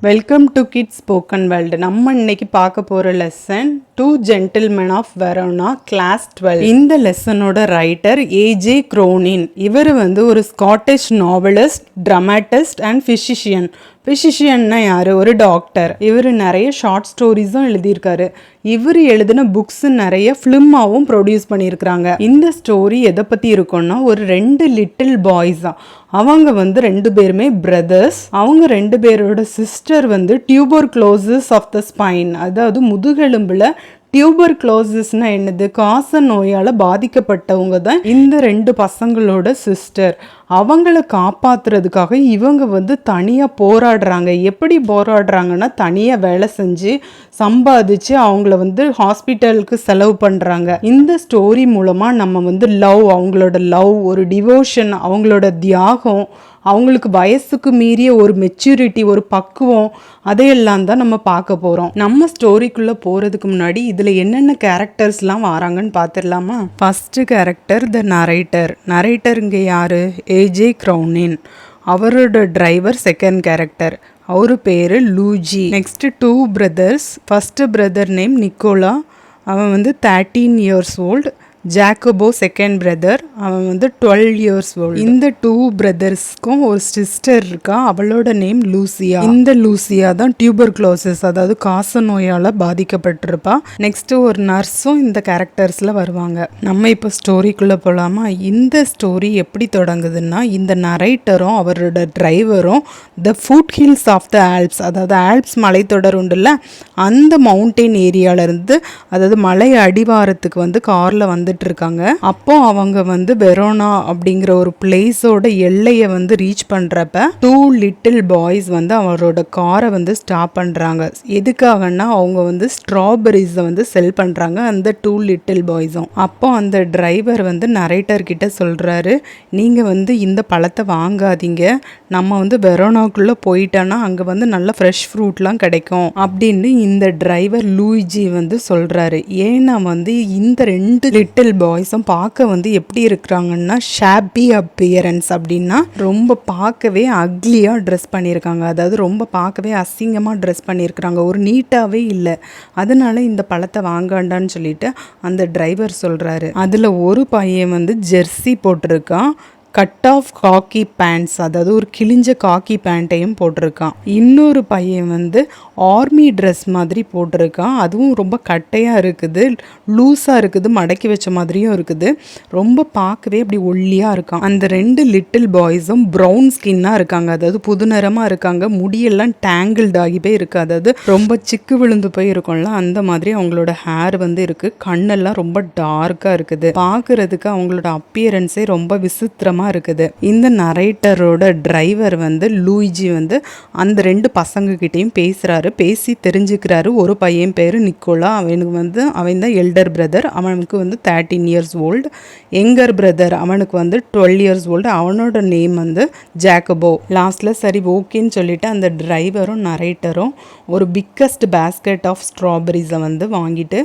Welcome to kids spoken world. நம்ம இன்னைக்கு பார்க்க போகிற lesson two gentlemen of Verona class 12. இந்த லெசனோட ரைட்டர் ஏஜே க்ரோனின். இவர் ஒரு Scottish novelist, dramatist and physician. ஃபிசிஷியன்னா யார்? ஒரு டாக்டர். இவர் நிறைய ஷார்ட் ஸ்டோரிஸும் எழுதியிருக்காரு. இவர் எழுதின புக்ஸ் நிறைய ஃபிலிமாவும் ப்ரொடியூஸ் பண்ணியிருக்கிறாங்க. இந்த ஸ்டோரி எதை பற்றி இருக்குன்னா, ஒரு 2 லிட்டில் பாய்ஸ் தான். அவங்க 2 பேருமே பிரதர்ஸ். அவங்க 2 பேரோட sister tuberculosis of the spine, அதாவது முதுகெலும்பில் டியூபர் க்ளோசஸ்னா என்னது? காச நோயால் பாதிக்கப்பட்டவங்க தான் இந்த 2 பசங்களோட சிஸ்டர். அவங்கள காப்பாற்றுறதுக்காக இவங்க தனியாக போராடுறாங்க. எப்படி போராடுறாங்கன்னா, தனியாக வேலை செஞ்சு சம்பாதிச்சு அவங்கள ஹாஸ்பிட்டலுக்கு செலவு பண்ணுறாங்க. இந்த ஸ்டோரி மூலமாக நம்ம லவ், அவங்களோட லவ், ஒரு டிவோஷன், அவங்களோட தியாகம், அவங்களுக்கு வயசுக்கு மீறிய ஒரு மெச்சூரிட்டி, ஒரு பக்குவம், அதையெல்லாம் தான் நம்ம பார்க்க போகிறோம். நம்ம ஸ்டோரிக்குள்ளே போகிறதுக்கு முன்னாடி இதில் என்னென்ன கேரக்டர்ஸ்லாம் வராங்கன்னு பார்த்துடலாமா? First character the narrator. Narrator இங்கே யார்? A J Cronin. அவரோட டிரைவர் செகண்ட் கேரக்டர். அவர் பேர் Luigi. Next 2 brothers. First brother name Nicola. அவன் 13 years old. Jacopo second brother. அவன் 12 இயர்ஸ் ஓல்டு. இந்த 2 பிரதர்ஸ்க்கும் ஒரு சிஸ்டர் இருக்கா. அவளோட நேம் லூசியா. இந்த லூசியா தான் டியூபர் க்ளோசஸ், அதாவது காச நோயால் பாதிக்கப்பட்டிருப்பா. நெக்ஸ்ட்டு ஒரு நர்ஸும் இந்த கேரக்டர்ஸில் வருவாங்க. நம்ம இப்போ ஸ்டோரிக்குள்ளே போகலாமா? இந்த ஸ்டோரி எப்படி தொடங்குதுன்னா, இந்த நரேட்டரும் அவரோட டிரைவரும் the foothills of the Alps, அதாவது ஆல்ப்ஸ் மலைத்தொடர் உண்டுல்ல, அந்த மவுண்டெயின் ஏரியாவிலேருந்து, அதாவது மலை அடிவாரத்துக்கு காரில் இருக்காங்க. அப்போ அவங்க வெரோனா அப்படிங்கிற ஒரு பிளேஸோட எல்லையை ரீச் பண்றப்ப 2 லிட்டில் பாய்ஸ் அவரோட காரை ஸ்டாப் பண்றாங்க. எதுக்காகன்னா, அவங்க ஸ்ட்ராபெரிஸை செல் பண்றாங்க, அந்த 2 லிட்டில் பாய்ஸும். அப்போ அந்த டிரைவர் நரேட்டர் கிட்ட சொல்றாரு, நீங்க இந்த பழத்தை வாங்காதீங்க, நம்ம வெரோனாக்குள்ள போயிட்டோன்னா அங்க நல்ல ஃப்ரெஷ் ஃப்ரூட்லாம் கிடைக்கும் அப்படின்னு இந்த டிரைவர் லூயிஜி சொல்றாரு. ஏன்னா இந்த 2 லிட்டில் பாய்ஸும் பார்க்க எப்படி இருக்கிறாங்கன்னா, ஷாப்பி அப்பியரன்ஸ், அப்படின்னா ரொம்ப பார்க்கவே அக்லியாக ட்ரெஸ் பண்ணியிருக்காங்க. அதாவது ரொம்ப பார்க்கவே அசிங்கமாக ட்ரெஸ் பண்ணியிருக்கிறாங்க, ஒரு நீட்டாகவே இல்லை. அதனால இந்த பழத்தை வாங்காண்டான்னு சொல்லிட்டு அந்த டிரைவர் சொல்கிறாரு. அதில் ஒரு பையன் ஜெர்சி போட்டிருக்கான், கட் ஆஃப் காக்கி பேண்ட்ஸ், அதாவது ஒரு கிழிஞ்ச காக்கி பேண்ட்டையும் போட்டிருக்கான். இன்னொரு பையன் ஆர்மி ட்ரெஸ் மாதிரி போட்டிருக்கான், அதுவும் ரொம்ப கட்டையாக இருக்குது, லூஸாக இருக்குது, மடக்கி வச்ச மாதிரியும் இருக்குது, ரொம்ப பார்க்கவே அப்படி ஒல்லியாக இருக்கான். அந்த 2 லிட்டில் பாய்ஸும் ப்ரௌன் ஸ்கின்னாக இருக்காங்க, அதாவது புது நிறமாக இருக்காங்க. முடியெல்லாம் டேங்கிள்ட் ஆகி போய் இருக்குது, அதாவது ரொம்ப சிக்கு விழுந்து போய் இருக்கும்ல, அந்த மாதிரி அவங்களோட ஹேர் இருக்குது. கண்ணெல்லாம் ரொம்ப டார்க்காக இருக்குது. பார்க்குறதுக்கு அவங்களோட அப்பியரன்ஸே ரொம்ப விசித்திரமாக இருக்குது. இந்த நரேட்டரோட டிரைவர் லூயிஜி அந்த 2 பசங்க கிட்டையும் பேசுறாரு, பேசி தெரிஞ்சுக்கிறாரு. ஒரு பையன் பேரு நிக்கோலா, அவனுக்கு அவன் தான் எல்டர் பிரதர், அவனுக்கு 13 இயர்ஸ் ஓல்டு. எங்கர் பிரதர் அவனுக்கு 12 இயர்ஸ் ஓல்டு, அவனோட நேம் ஜாக்கோபோ. லாஸ்ட்ல சரி ஓகேன்னு சொல்லிட்டு அந்த டிரைவரும் நரேட்டரும் ஒரு பிக்கஸ்ட் பேஸ்கெட் ஆஃப் ஸ்ட்ராபெரிஸை வாங்கிட்டு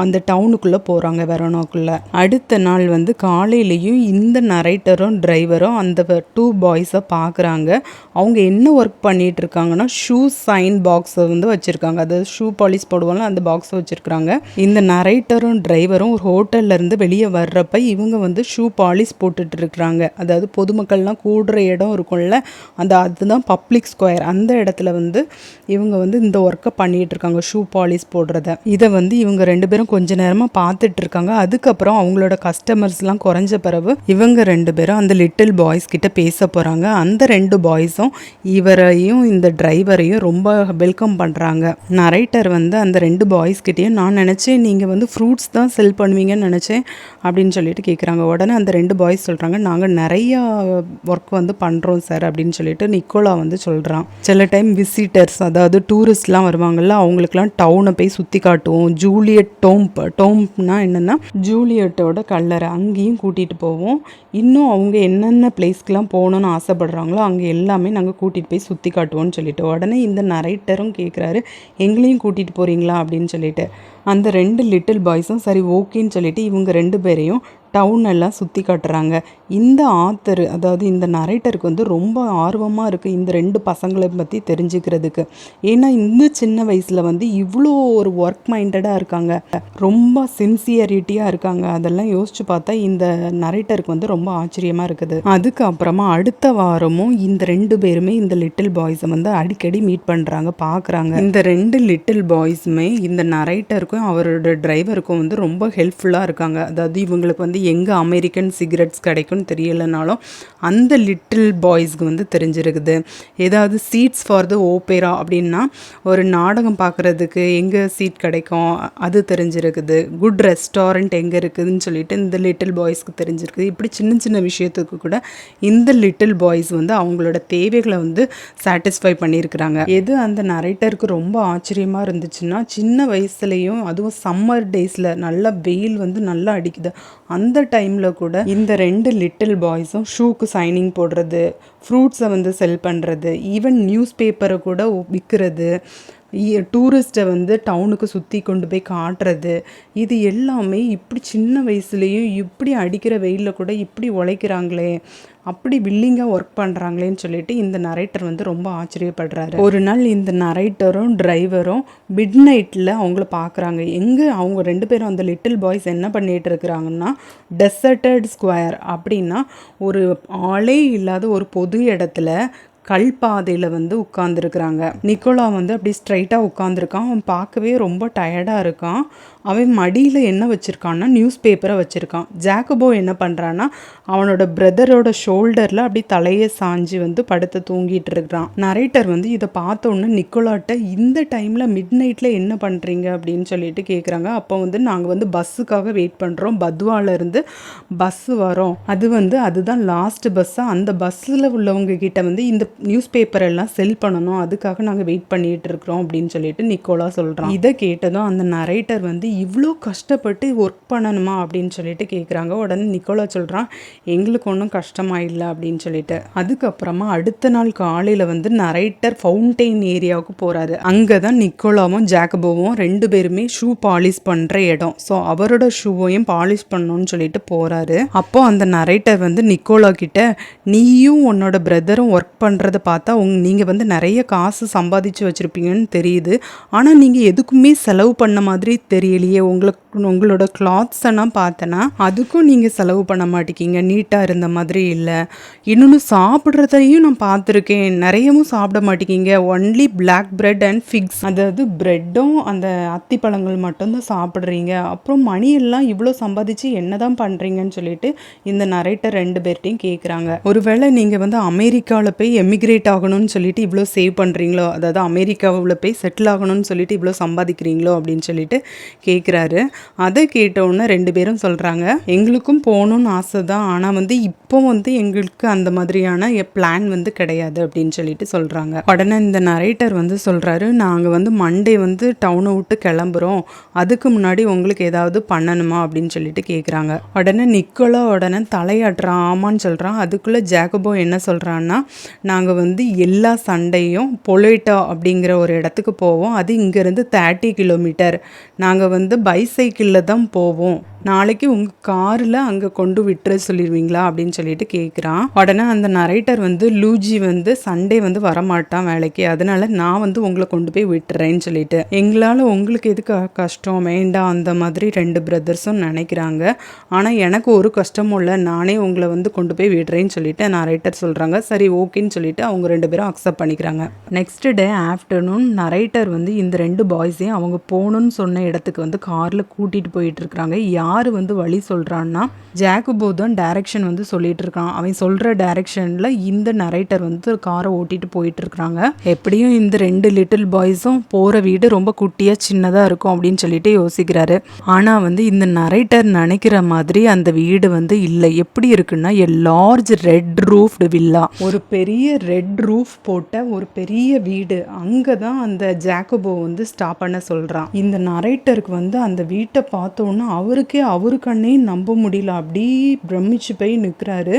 அந்த டவுனுக்குள்ளே போகிறாங்க, வெரோனாக்குள்ளே. அடுத்த நாள் காலையிலையும் இந்த நரேட்டரும் டிரைவரும் அந்த 2 பாய்ஸை பார்க்குறாங்க. அவங்க என்ன ஒர்க் பண்ணிகிட்டு இருக்காங்கன்னா, ஷூ சைன் பாக்ஸை வச்சுருக்காங்க, அதாவது ஷூ பாலிஷ் போடுவாங்க, அந்த பாக்ஸை வச்சுருக்காங்க. இந்த நரேட்டரும் டிரைவரும் ஒரு ஹோட்டல்லேருந்து வெளியே வர்றப்ப இவங்க ஷூ பாலிஷ் போட்டுட்டு இருக்கிறாங்க. அதாவது பொதுமக்கள்லாம் கூடுற இடம் இருக்கும்ல, அதுதான் பப்ளிக் ஸ்கொயர், அந்த இடத்துல இவங்க இந்த ஒர்க்கை பண்ணிகிட்டு இருக்காங்க, ஷூ பாலிஷ் போடுறத. இதை இவங்க 2 பேரும் கொஞ்ச நேரமாக பார்த்துட்டு இருக்காங்க. அதுக்கப்புறம் அவங்களோட கஸ்டமர்ஸ்லாம் குறைஞ்ச பிறகு இவங்க 2 பேரும் அந்த லிட்டில் பாய்ஸ் கிட்ட பேச போகிறாங்க. அந்த 2 பாய்ஸும் இவரையும் இந்த டிரைவரையும் ரொம்ப வெல்கம் பண்ணுறாங்க. நரேட்டர் அந்த 2 பாய்ஸ் கிட்டேயும், நான் நினச்சேன் நீங்கள் ஃப்ரூட்ஸ் தான் செல் பண்ணுவீங்கன்னு நினச்சேன் அப்படின்னு சொல்லிட்டு கேட்குறாங்க. உடனே அந்த 2 பாய்ஸ் சொல்கிறாங்க, நாங்கள் நிறையா ஒர்க் பண்ணுறோம் சார் அப்படின்னு சொல்லிட்டு நிக்கோலா சொல்கிறான். சில டைம் விசிட்டர்ஸ், அதாவது டூரிஸ்ட்லாம் வருவாங்கள்ல, அவங்களுக்குலாம் டவுனை போய் சுற்றி காட்டுவோம். ஜூலியட் டோம்ப்னா என்னென்னா ஜூலியட்டோட கல்லறை, அங்கேயும் கூட்டிகிட்டு போவோம். இன்னும் அவங்க என்னென்ன பிளேஸ்க்கெலாம் போகணுன்னு ஆசைப்படுறாங்களோ அங்கே எல்லாமே நாங்கள் கூட்டிகிட்டு போய் சுற்றி காட்டுவோம்னு சொல்லிட்டு, உடனே இந்த நரேட்டரும் கேட்குறாரு, எங்களையும் கூட்டிகிட்டு போகிறீங்களா அப்படின்னு சொல்லிட்டு. அந்த 2 லிட்டில் பாய்ஸும் சரி ஓகேன்னு சொல்லிட்டு இவங்க 2 பேரையும் டவுன் எல்லாம் சுற்றி காட்டுறாங்க. இந்த ஆத்தர் அதாவது இந்த நரேட்டருக்கு வந்து ரொம்ப ஆர்வமாக இருக்குது இந்த 2 பசங்களை பற்றி தெரிஞ்சுக்கிறதுக்கு. ஏன்னா இந்த சின்ன வயசில் வந்து இவ்வளோ ஒரு ஒர்க் மைண்டடாக இருக்காங்க, ரொம்ப சின்சியரிட்டியாக இருக்காங்க. அதெல்லாம் யோசிச்சு பார்த்தா இந்த நரேட்டருக்கு வந்து ரொம்ப ஆச்சரியமாக இருக்குது. அதுக்கப்புறமா அடுத்த வாரமும் இந்த 2 பேருமே இந்த லிட்டில் பாய்ஸை வந்து அடிக்கடி மீட் பண்ணுறாங்க, பார்க்குறாங்க. இந்த 2 லிட்டில் பாய்ஸுமே இந்த நரேட்டருக்கும் அவரோட டிரைவருக்கும் வந்து ரொம்ப ஹெல்ப்ஃபுல்லாக இருக்காங்க. அதாவது இவங்களுக்கு வந்து எங்கே அமெரிக்கன் சிகரெட்ஸ் கிடைக்கும்னு தெரியலைனாலும் அந்த லிட்டில் பாய்ஸ்க்கு வந்து தெரிஞ்சிருக்குது. ஏதாவது சீட்ஸ் ஃபார் த ஓப்பேரா அப்படின்னா ஒரு நாடகம் பார்க்குறதுக்கு எங்கே சீட் கிடைக்கும் அது தெரிஞ்சிருக்குது. குட் ரெஸ்டாரண்ட் எங்கே இருக்குதுன்னு சொல்லிட்டு இந்த லிட்டில் பாய்ஸ்க்கு தெரிஞ்சிருக்குது. இப்படி சின்ன சின்ன விஷயத்துக்கு கூட இந்த லிட்டில் பாய்ஸ் வந்து அவங்களோட தேவைகளை வந்து சாட்டிஸ்ஃபை பண்ணியிருக்கிறாங்க. எது அந்த நரேட்டருக்கு ரொம்ப ஆச்சரியமாக இருந்துச்சுன்னா, சின்ன வயசுலேயும் அதுவும் சம்மர் டேஸில் நல்லா வெயில் வந்து நல்லா அடிக்குது, அந்த டைமில் கூட இந்த 2 லிட்டில் பாய்ஸும் ஷூக்கு சைனிங் போடுறது, ஃப்ரூட்ஸை வந்து செல் பண்ணுறது, ஈவன் நியூஸ் பேப்பரை கூட விற்கிறது, டூரிஸ்ட்டை வந்து டவுனுக்கு சுற்றி கொண்டு போய் காட்டுறது, இது எல்லாமே இப்படி சின்ன வயசுலேயும் இப்படி அடிக்கிற வெயிலில் கூட இப்படி உழைக்கிறாங்களே, அப்படி வில்லிங்காக ஒர்க் பண்ணுறாங்களேன்னு சொல்லிட்டு இந்த நரேட்டர் வந்து ரொம்ப ஆச்சரியப்படுறாரு. ஒரு நாள் இந்த நரேட்டரும் டிரைவரும் மிட் நைட்டில் அவங்கள பார்க்குறாங்க. எங்கே அவங்க 2 பேரும் அந்த லிட்டில் பாய்ஸ் என்ன பண்ணிகிட்டு இருக்கிறாங்கன்னா, டெசர்டட் ஸ்கொயர் அப்படின்னா ஒரு ஆளே இல்லாத ஒரு பொது இடத்துல கல் பாதையில் வந்து உட்காந்துருக்குறாங்க. நிக்கோலா வந்து அப்படி ஸ்ட்ரைட்டாக உட்காந்துருக்கான். அவன் பார்க்கவே ரொம்ப டயர்டாக இருக்கான். அவன் மடியில் என்ன வச்சுருக்கான்னா நியூஸ் பேப்பரை வச்சுருக்கான். ஜாக்கபோ என்ன பண்ணுறான்னா அவனோட பிரதரோட ஷோல்டரில் அப்படி தலையை சாஞ்சி வந்து படுத்து தூங்கிட்டு இருக்கிறான். நரேட்டர் வந்து இதை பார்த்த உடனே நிக்கோலாட்ட இந்த டைமில் மிட் நைட்டில் என்ன பண்ணுறீங்க அப்படின்னு சொல்லிட்டு கேட்குறாங்க. அப்போ வந்து நாங்கள் வந்து பஸ்ஸுக்காக வெயிட் பண்ணுறோம், பத்வாலேருந்து பஸ்ஸு வரோம், அது வந்து அதுதான் லாஸ்ட் பஸ்ஸாக, அந்த பஸ்ஸில் உள்ளவங்க கிட்ட வந்து இந்த நியூஸ் பேப்பர் எல்லாம் செல் பண்ணணும், அதுக்காக நாங்கள் வெயிட் பண்ணிட்டு இருக்கிறோம் அப்படின்னு சொல்லிட்டு நிக்கோலா சொல்கிறான். இதை கேட்டதும் அந்த நரேட்டர் வந்து இவ்வளோ கஷ்டப்பட்டு ஒர்க் பண்ணணுமா அப்படின்னு சொல்லிட்டு கேட்குறாங்க. உடனே நிக்கோலா சொல்கிறான், எங்களுக்கு ஒன்றும் கஷ்டமாக இல்லை அப்படின்னு சொல்லிட்டு. அதுக்கப்புறமா அடுத்த நாள் காலையில் வந்து நரேட்டர் ஃபவுண்டெயின் ஏரியாவுக்கு போகிறாரு. அங்கே தான் நிக்கோலாவும் ஜாக்கபோவும் 2 பேருமே ஷூ பாலிஷ் பண்ணுற இடம். ஸோ அவரோட ஷூவையும் பாலிஷ் பண்ணணும்னு சொல்லிட்டு போகிறாரு. அப்போ அந்த நரேட்டர் வந்து நிக்கோலா கிட்ட, நீயும் உன்னோட பிரதரும் ஒர்க் பண்ணுறதை பார்த்தா நீங்கள் வந்து நிறைய காசு சம்பாதிச்சு வச்சுருப்பீங்கன்னு தெரியுது, ஆனால் நீங்கள் எதுக்குமே செலவு பண்ண மாதிரி தெரியலையே, உங்களோட கிளாத்ஸ் எல்லாம் பார்த்தனா அதுக்கும் நீங்கள் செலவு பண்ண மாட்டேங்கிங்க, நீட்டாக இருந்த மாதிரி இல்லை, இன்னொன்று சாப்பிட்றதையும் நான் பார்த்துருக்கேன், நிறையவும் சாப்பிட மாட்டேங்கிங்க, only black bread and figs, அதாவது பிரெட்டும் அந்த அத்திப்பழங்கள் மட்டும்தான் சாப்பிட்றீங்க, அப்புறம் மணியெல்லாம் இவ்வளோ சம்பாதிச்சு என்ன தான் பண்ணுறீங்கன்னு சொல்லிட்டு இந்த நரேட்டர் 2 பேர்ட்டையும் கேட்குறாங்க. ஒருவேளை நீங்கள் வந்து அமெரிக்காவில் போய் எமிக்ரேட் ஆகணும்னு சொல்லிட்டு இவ்வளோ சேவ் பண்ணுறீங்களோ, அதாவது அமெரிக்காவில் போய் செட்டில் ஆகணும்னு சொல்லிட்டு இவ்வளோ சம்பாதிக்கிறீங்களோ அப்படின்னு சொல்லிட்டு கேட்குறாரு. அதை கேட்டவுடனே 2 பேரும் சொல்கிறாங்க, எங்களுக்கும் போகணுன்னு ஆசை தான், ஆனால் வந்து இப்போ வந்து எங்களுக்கு அந்த மாதிரியான பிளான் வந்து கிடையாது அப்படின்னு சொல்லிட்டு சொல்கிறாங்க. உடனே இந்த நரேட்டர் வந்து சொல்கிறாரு, நாங்கள் வந்து மண்டே வந்து டவுனை விட்டு கிளம்புறோம், அதுக்கு முன்னாடி உங்களுக்கு ஏதாவது பண்ணணுமா அப்படின்னு சொல்லிட்டு கேட்குறாங்க. உடனே நிக்கோலா உடனே தலையாட்டுறான், ஆமான்னு சொல்கிறான். அதுக்குள்ளே ஜாக்கபோ என்ன சொல்கிறான்னா, நாங்கள் வந்து எல்லா சண்டையும் பொலேட்டா அப்படிங்கிற ஒரு இடத்துக்கு போவோம், அது இங்கேருந்து 30 கிலோமீட்டர், நாங்கள் வந்து பைசைக்கிளில் தான் போவோம், நாளைக்கு உங்கள் காரில் அங்கே கொண்டு விட்டுற சொல்லிடுவீங்களா அப்படின்னு சொல்லிட்டு கேட்குறான். உடனே அந்த நரேட்டர் வந்து லூஜி வந்து சண்டே வந்து வரமாட்டான் வேலைக்கு, அதனால நான் வந்து உங்களை கொண்டு போய் விட்டுறேன்னு சொல்லிட்டு, எங்களால் உங்களுக்கு எதுக்கு கஷ்டம் வேண்டாம் அந்த மாதிரி 2 பிரதர்ஸும் நினைக்கிறாங்க, ஆனால் எனக்கு ஒரு கஷ்டமும் இல்லை, நானே உங்களை வந்து கொண்டு போய் விடுறேன்னு சொல்லிட்டு நரேட்டர் சொல்கிறாங்க. சரி ஓகேன்னு சொல்லிட்டு அவங்க 2 பேரும் அக்செப்ட் பண்ணிக்கிறாங்க. நெக்ஸ்ட் டே ஆஃப்டர்நூன் நரேட்டர் வந்து இந்த 2 பாய்ஸையும் அவங்க போகணுன்னு சொன்ன இடத்துக்கு வந்து காரில் கூட்டிகிட்டு போயிட்டு இருக்கிறாங்க. யார் வந்து வழி சொல்கிறான்னா, ஜாக்கபோ தான் டைரக்ஷன் வந்து சொல்லிட்டு இருக்கான். அவன் சொல்கிற டைரக்ஷனில் இந்த நரேட்டர் வந்து காரை ஓட்டிட்டு போயிட்டு இருக்கிறாங்க. எப்படியும் இந்த 2 லிட்டில் பாய்ஸும் போகிற வீடு ரொம்ப குட்டியாக சின்னதாக இருக்கும் அப்படின்னு சொல்லிட்டு யோசிக்கிறாரு. ஆனால் வந்து இந்த நரேட்டர் நினைக்கிற மாதிரி அந்த வீடு வந்து இல்லை. எப்படி இருக்குன்னா, a large red roofed villa, ஒரு பெரிய ரெட் ரூஃப் போட்ட ஒரு பெரிய வீடு. அங்கே தான் அந்த ஜாக்கபோ வந்து ஸ்டாப் பண்ண சொல்கிறான். இந்த நரேட்டருக்கு வந்து அந்த வீட்டை பார்த்தோன்னா அவரு கண்ணே நம்ப முடியல, அப்படியே பிரமிச்சு போய் நிற்கிறாரு.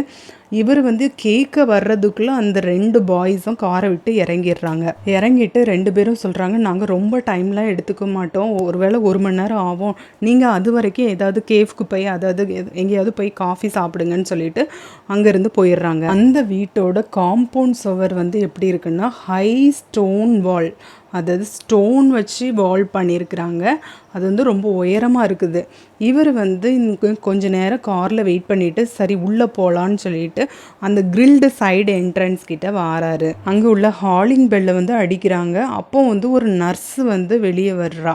இவர் வந்து கேட்க வர்றதுக்குள்ளே அந்த 2 பாய்ஸும் காரை விட்டு இறங்கிடுறாங்க. இறங்கிட்டு 2 பேரும் சொல்கிறாங்க, நாங்கள் ரொம்ப டைம்லாம் எடுத்துக்க மாட்டோம், ஒருவேளை 1 மணி நேரம் ஆகும், நீங்கள் அது வரைக்கும் ஏதாவது கேஃப்க்கு போய் அதாவது எங்கேயாவது போய் காஃபி சாப்பிடுங்கன்னு சொல்லிட்டு அங்கேருந்து போயிடுறாங்க. அந்த வீட்டோட காம்பவுண்ட் சுவர் வந்து எப்படி இருக்குன்னா ஹை ஸ்டோன் வால், அதாவது ஸ்டோன் வச்சு வால் பண்ணியிருக்கிறாங்க. அது வந்து ரொம்ப உயரமாக இருக்குது. இவர் வந்து கொஞ்ச நேரம் காரில் வெயிட் பண்ணிவிட்டு சரி உள்ளே போகலான்னு சொல்லிட்டு அந்த கிரில்டு சைடு என்ட்ரன்ஸ் கிட்ட வாராரு. அங்கே உள்ள ஹாலிங் பெல்லை வந்து அடிக்கிறாங்க. அப்போ வந்து ஒரு நர்ஸு வந்து வெளியே வர்றா.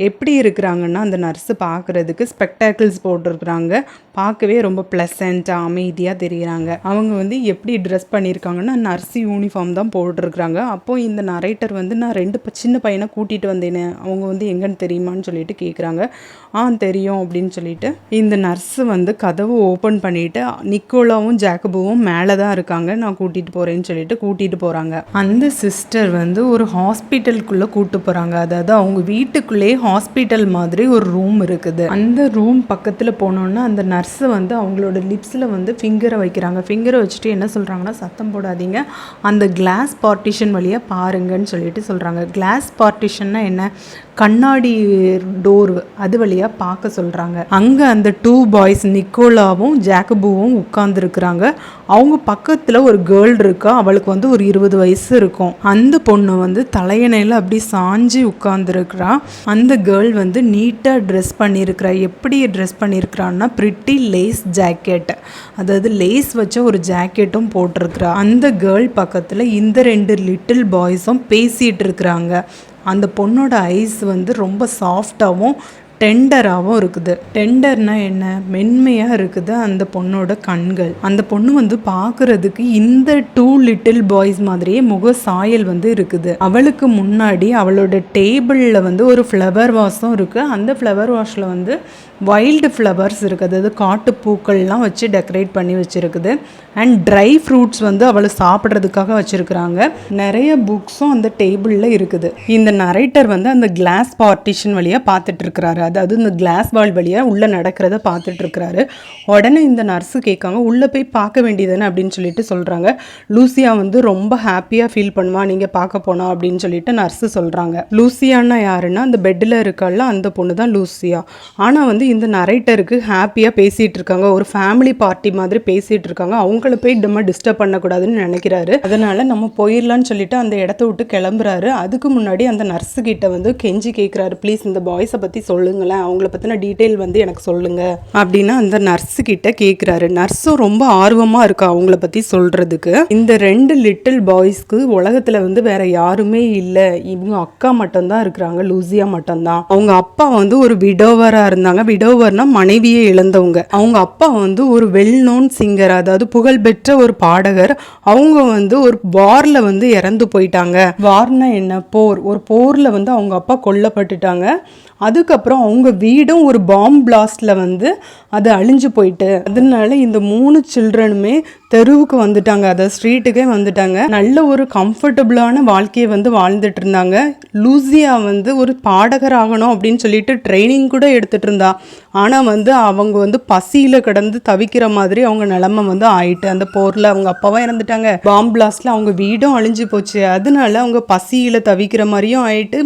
எப்படி இருக்கிறாங்கன்னா அந்த நர்ஸு பார்க்குறதுக்கு ஸ்பெக்டாக்கிள்ஸ் போட்டிருக்கிறாங்க. பார்க்கவே ரொம்ப ப்ளசண்ட்டாக அமைதியாக தெரிகிறாங்க. அவங்க வந்து எப்படி ட்ரெஸ் பண்ணியிருக்காங்கன்னா நர்ஸ் யூனிஃபார்ம் தான் போட்டிருக்கிறாங்க. அப்போது இந்த நரேட்டர் வந்து நான் 2 சின்ன பையனை கூட்டிகிட்டு வந்தேனே, அவங்க வந்து எங்கன்னு தெரியுமான்னு சொல்லிட்டு கேட்குறாங்க. தெரியும் அப்படின்னு சொல்லிட்டு இந்த நர்ஸு வந்து கதவு ஓப்பன் பண்ணிவிட்டு நிக்கோலாவும் ஜாக்கபுவும் மேலே தான் இருக்காங்க, நான் கூட்டிகிட்டு போகிறேன்னு சொல்லிட்டு கூட்டிகிட்டு போகிறாங்க. அந்த சிஸ்டர் வந்து ஒரு ஹாஸ்பிட்டலுக்குள்ளே கூப்பிட்டு போகிறாங்க. அதாவது அவங்க வீட்டுக்குள்ளேயே ஹாஸ்பிட்டல் மாதிரி ஒரு ரூம் இருக்குது. அந்த ரூம் பக்கத்தில் போனோன்னா அந்த நர்ஸு வந்து அவங்களோட லிப்ஸில் வந்து ஃபிங்கரை வைக்கிறாங்க. ஃபிங்கரை வச்சுட்டு என்ன சொல்கிறாங்கன்னா சத்தம் போடாதீங்க, அந்த கிளாஸ் பார்ட்டிஷன் வழியாக பாருங்கன்னு சொல்லிட்டு சொல்கிறாங்க. கிளாஸ் பார்ட்டிஷன்னா என்ன, கண்ணாடி டோர், அது வழியாக பார்க்க சொல்கிறாங்க. அங்கே அந்த 2 பாய்ஸ் நிக்கோலாவும் ஜாக்கபுவும் உட்கார்ந்துருக்குறாங்க. அவங்க பக்கத்தில் ஒரு கேர்ள் இருக்கா, அவளுக்கு வந்து ஒரு 20 வயசு இருக்கும். அந்த பொண்ணு வந்து தலையணையில் அப்படி சாஞ்சி உட்கார்ந்துருக்குறா. அந்த கேர்ள் வந்து நீட்டாக ட்ரெஸ் பண்ணியிருக்கிறா. எப்படி ட்ரெஸ் பண்ணியிருக்கிறான்னா பிரிட்டி லேஸ் ஜாக்கெட், அதாவது லேஸ் வச்ச ஒரு ஜாக்கெட்டும் போட்டிருக்கிறா. அந்த கேர்ள் பக்கத்தில் இந்த 2 லிட்டில் பாய்ஸும் பேசிகிட்டு இருக்கிறாங்க. அந்த பொண்ணோட ஐஸ் வந்து ரொம்ப சாஃப்டாகவும் டெண்டராகவும் இருக்குது. டெண்டர்னா என்ன, மென்மையாக இருக்குது அந்த பொண்ணோட கண்கள். அந்த பொண்ணு வந்து பார்க்குறதுக்கு இந்த 2 லிட்டில் பாய்ஸ் மாதிரியே முக சாயல் வந்து இருக்குது. அவளுக்கு முன்னாடி அவளோட டேபிளில் வந்து ஒரு ஃப்ளவர் வாஷும் இருக்குது. அந்த ஃப்ளவர் வாஷில் வந்து வைல்டு ஃப்ளவர்ஸ் இருக்குது, அதாவது காட்டு பூக்கள்லாம் வச்சு டெக்கரேட் பண்ணி வச்சுருக்குது. அண்ட் ட்ரை ஃப்ரூட்ஸ் வந்து அவளை சாப்பிட்றதுக்காக வச்சுருக்குறாங்க. நிறைய புக்ஸும் அந்த டேபிளில் இருக்குது. இந்த நரேட்டர் வந்து அந்த கிளாஸ் பார்ட்டிஷன் வழியாக பார்த்துட்ருக்கிறாரு, அதாவது இந்த கிளாஸ் வால் வழியாக உள்ளே நடக்கிறத பார்த்துட்ருக்கிறாரு. உடனே இந்த நர்ஸு கேட்காங்க, உள்ளே போய் பார்க்க வேண்டியதானே அப்படின்னு சொல்லிட்டு சொல்கிறாங்க. லூசியா வந்து ரொம்ப ஹாப்பியாக ஃபீல் பண்ணுவா நீங்கள் பார்க்க போனா அப்படின்னு சொல்லிட்டு நர்ஸு சொல்கிறாங்க. லூசியானா யாருன்னா அந்த பெட்டில் இருக்கால அந்த பொண்ணு தான் லூசியா. ஆனால் வந்து இந்த நரேட்டருக்கு ஹாப்பியாக பேசிகிட்டு இருக்காங்க, ஒரு ஃபேமிலி பார்ட்டி மாதிரி பேசிகிட்டு இருக்காங்க. அவங்கள போய் நம்ம டிஸ்டர்ப் பண்ணக்கூடாதுன்னு நினைக்கிறாரு. அதனால் நம்ம போயிடலான்னு சொல்லிட்டு அந்த இடத்த விட்டு கிளம்புறாரு. அதுக்கு முன்னாடி அந்த நர்ஸு கிட்ட வந்து கெஞ்சி கேட்குறாரு, ப்ளீஸ் இந்த பாய்ஸை பற்றி சொல்லுங்களேன், அவங்கள பற்றின டீட்டெயில் வந்து எனக்கு சொல்லுங்க அப்படின்னு அந்த நர்ஸு கிட்ட கேட்குறாரு. நர்ஸும் ரொம்ப ஆர்வமாக இருக்கா அவங்கள பற்றி சொல்கிறதுக்கு. இந்த 2 லிட்டில் பாய்ஸ்க்கு உலகத்தில் வந்து வேற யாருமே இல்லை, இவங்க அக்கா மட்டும்தான் இருக்கிறாங்க, லூசியா மட்டும்தான். அவங்க அப்பா வந்து ஒரு விடோவராக இருந்தாங்க. விடோவர்னா மனைவியை இழந்தவங்க. அவங்க அப்பா வந்து ஒரு வெல் நோன் சிங்கர், அதாவது புகழ்பெற்ற ஒரு பாடகர். அவங்க வந்து ஒரு வார்ல வந்து இறந்து போயிட்டாங்க. வார்னா என்ன, போர். ஒரு போர்ல வந்து அவங்க அப்பா கொல்லப்பட்டுட்டாங்க. அதுக்கப்புறம் அவங்க வீடும் ஒரு பாம் பிளாஸ்ட்ல வந்து அது அழிஞ்சு போயிட்டு, அதனால இந்த 3 சில்ட்ரனுமே தெருவுக்கு வந்துட்டாங்க, அதாவது ஸ்ட்ரீட்டுக்கே வந்துட்டாங்க. நல்ல ஒரு கம்ஃபர்டபுளான வாழ்க்கையை வந்து வாழ்ந்துட்டு இருந்தாங்க. லூசியா வந்து ஒரு பாடகர் ஆகணும் அப்படின்னு சொல்லிட்டு ட்ரைனிங் கூட எடுத்துட்டு இருந்தா. ஆனால் வந்து அவங்க வந்து பசியில் கிடந்து தவிக்கிற மாதிரி அவங்க நிலைமை வந்து ஆயிட்டு. அந்த போரில் அவங்க அப்பாவும் இறந்துட்டாங்க, பாம் பிளாஸ்டில் அவங்க வீடும் அழிஞ்சு போச்சு. அதனால அவங்க பசியில் தவிக்கிற மாதிரியும் ஆயிட்டு.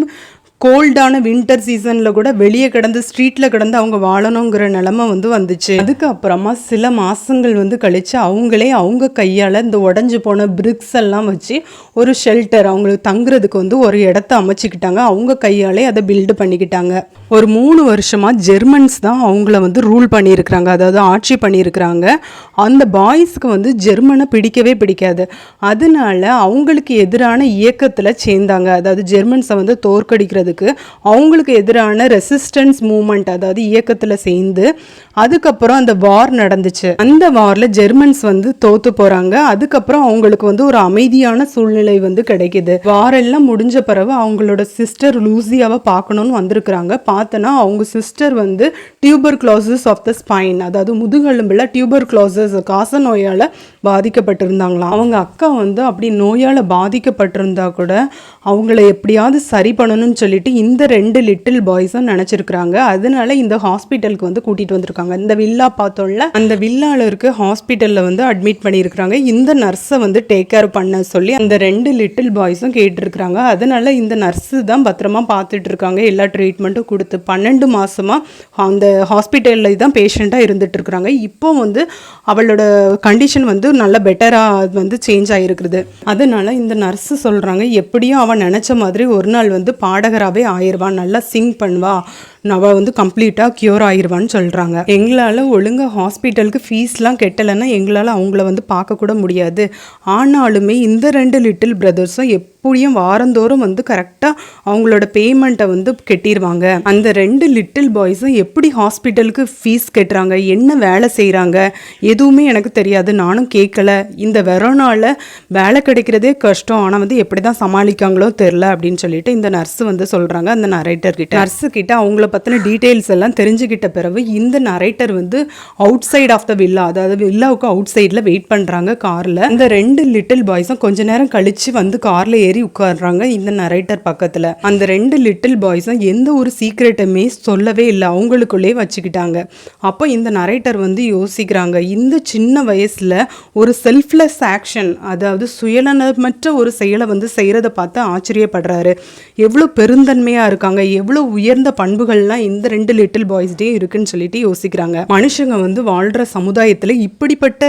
கோல்டான வின்டர் சீசனில் கூட வெளியே கிடந்து ஸ்ட்ரீட்டில் கிடந்து அவங்க வாழணுங்கிற நிலமை வந்து வந்துச்சு. அதுக்கப்புறமா சில மாதங்கள் வந்து கழித்து அவங்களே அவங்க கையால் இந்த உடஞ்சி போன பிரிக்ஸ் எல்லாம் வச்சு ஒரு ஷெல்டர், அவங்களுக்கு தங்குறதுக்கு வந்து ஒரு இடத்த அமைச்சிக்கிட்டாங்க. அவங்க கையாலே அதை பில்டு பண்ணிக்கிட்டாங்க. ஒரு 3 வருஷமாக ஜெர்மன்ஸ் தான் அவங்கள வந்து ரூல் பண்ணியிருக்கிறாங்க, அதாவது ஆட்சி பண்ணியிருக்கிறாங்க. அந்த பாய்ஸ்க்கு வந்து ஜெர்மனை பிடிக்கவே பிடிக்காது. அதனால அவங்களுக்கு எதிரான இயக்கத்தில் சேர்ந்தாங்க, அதாவது ஜெர்மன்ஸை வந்து தோற்கடிக்கிறதுக்கு அவங்களுக்கு எதிரான ரெசிஸ்டன்ஸ் மூமெண்ட், அதாவது இயக்கத்தில் சேர்ந்து அதுக்கப்புறம் அந்த வார் நடந்துச்சு. அந்த வாரில் ஜெர்மன்ஸ் வந்து தோத்து போகிறாங்க. அதுக்கப்புறம் அவங்களுக்கு வந்து ஒரு அமைதியான சூழ்நிலை வந்து கிடைக்குது. வாரெல்லாம் முடிஞ்ச பிறகு அவங்களோட சிஸ்டர் லூசியாவை பார்க்கணுன்னு வந்திருக்கிறாங்க. பார்த்தனா அவங்க சிஸ்டர் வந்து tuberculosis of the spine, அதாவது முதுகெலும்பில் டியூபர் க்ளோசஸ் காச நோயால் பாதிக்கப்பட்டிருந்தாங்களாம். அவங்க அக்கா வந்து அப்படி நோயால் பாதிக்கப்பட்டிருந்தா கூட அவங்கள எப்படியாவது சரி பண்ணணும்னு சொல்லிட்டு இந்த 2 லிட்டில் பாய்ஸும் நினச்சிருக்கிறாங்க. அதனால இந்த ஹாஸ்பிட்டலுக்கு வந்து கூட்டிகிட்டு வந்திருக்காங்க. இந்த வில்லா பார்த்தோம்ல, அந்த வில்லாவில் இருக்க ஹாஸ்பிட்டலில் வந்து அட்மிட் பண்ணியிருக்கிறாங்க. இந்த நர்ஸை வந்து டேக் கேர் பண்ண சொல்லி அந்த 2 லிட்டில் பாய்ஸும் கேட்டிருக்கிறாங்க. அதனால இந்த நர்ஸு தான் பத்திரமா பார்த்துட்டு இருக்காங்க. எல்லா ட்ரீட்மெண்ட்டும் கொடுத்து 12 மாதமாக அந்த ஹாஸ்பிட்டலில் தான் பேஷண்ட்டாக இருந்துட்டு இருக்கிறாங்க. இப்போ வந்து அவளோட கண்டிஷன் வந்து நல்ல பெட்டராக வந்து சேஞ்ச் ஆகிருக்குது. அதனால இந்த நர்ஸு சொல்கிறாங்க, எப்படியும் அவன் நினச்ச மாதிரி ஒரு நாள் வந்து பாடகராகவே ஆயிடுவான், நல்லா சிங் பண்ணுவா, அவள் வந்து கம்ப்ளீட்டாக க்யூர் ஆயிடுவான்னு சொல்கிறாங்க. எங்களால் ஒழுங்காக ஹாஸ்பிட்டலுக்கு ஃபீஸ்லாம் கெட்டலைன்னா எங்களால் அவங்கள வந்து பார்க்கக்கூட முடியாது. ஆனாலுமே இந்த 2 லிட்டில் பிரதர்ஸும் எப்படியும் வாரந்தோறும் வந்து கரெக்டாக அவங்களோட பேமெண்ட்டை வந்து கெட்டிடுவாங்க. அந்த 2 லிட்டில் பாய்ஸும் எப்படி ஹாஸ்பிட்டலுக்கு ஃபீஸ் கட்டுறாங்க, என்ன வேலை செய்கிறாங்க, எதுவுமே எனக்கு தெரியாது, நானும் கேட்கல. இந்த வெரோனாவில் வேலை கிடைக்கிறதே கஷ்டம், ஆனால் வந்து எப்படி தான் சமாளிக்காங்களோ தெரில அப்படின்னு சொல்லிட்டு இந்த நர்ஸு வந்து சொல்கிறாங்க. அந்த நரேட்டர் கிட்ட, நர்ஸு கிட்ட அவங்கள பற்றின டீட்டெயில்ஸ் எல்லாம் தெரிஞ்சுக்கிட்ட பிறகு இந்த நரேட்டர் வந்து outside of the villa, அதாவது வில்லாவுக்கு அவுட் சைடில் வெயிட் பண்ணுறாங்க காரில். இந்த 2 லிட்டில் பாய்ஸும் கொஞ்ச நேரம் கழித்து வந்து காரில் ஏறி உட்காடுறாங்க இந்த நரேட்டர் பக்கத்தில். அந்த 2 லிட்டில் பாய்ஸும் எந்த ஒரு சீக்ரெட்டுமே சொல்லவே இல்லை, அவங்களுக்குள்ளே வச்சுக்கிட்டாங்க. அப்போ இந்த நரேட்டர் வந்து யோசிக்கிறாங்க, இந்த சின்ன வயசில் ஒரு செல்ஃப்லெஸ் ஆக்ஷன், அதாவது சுயநலமற்ற ஒரு செயலை வந்து செய்கிறத பார்த்து ஆச்சரியப்படுறாரு. எவ்வளோ பெருந்தன்மையாக இருக்காங்க, எவ்வளோ உயர்ந்த பண்புகள்லாம் இந்த 2 லிட்டில் பாய்ஸ்டே இருக்குன்னு சொல்லிட்டு யோசிக்கிறாங்க. மனுஷங்க வந்து வாழ்கிற சமுதாயத்தில் இப்படிப்பட்ட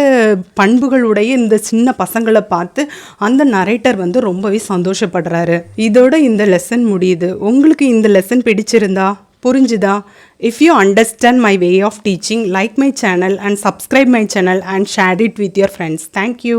பண்புகளுடைய இந்த சின்ன பசங்களை பார்த்து அந்த நரேட்டர் வந்து ரொம்பவே சந்தோஷப்படுறாரு. இதோட இந்த லெசன் முடியுது. உங்களுக்கு இந்த லெசன் பிடிச்சிருந்தா, புரிஞ்சுதா? If you understand my way of teaching, like my channel and subscribe my channel and share it with your friends. Thank you.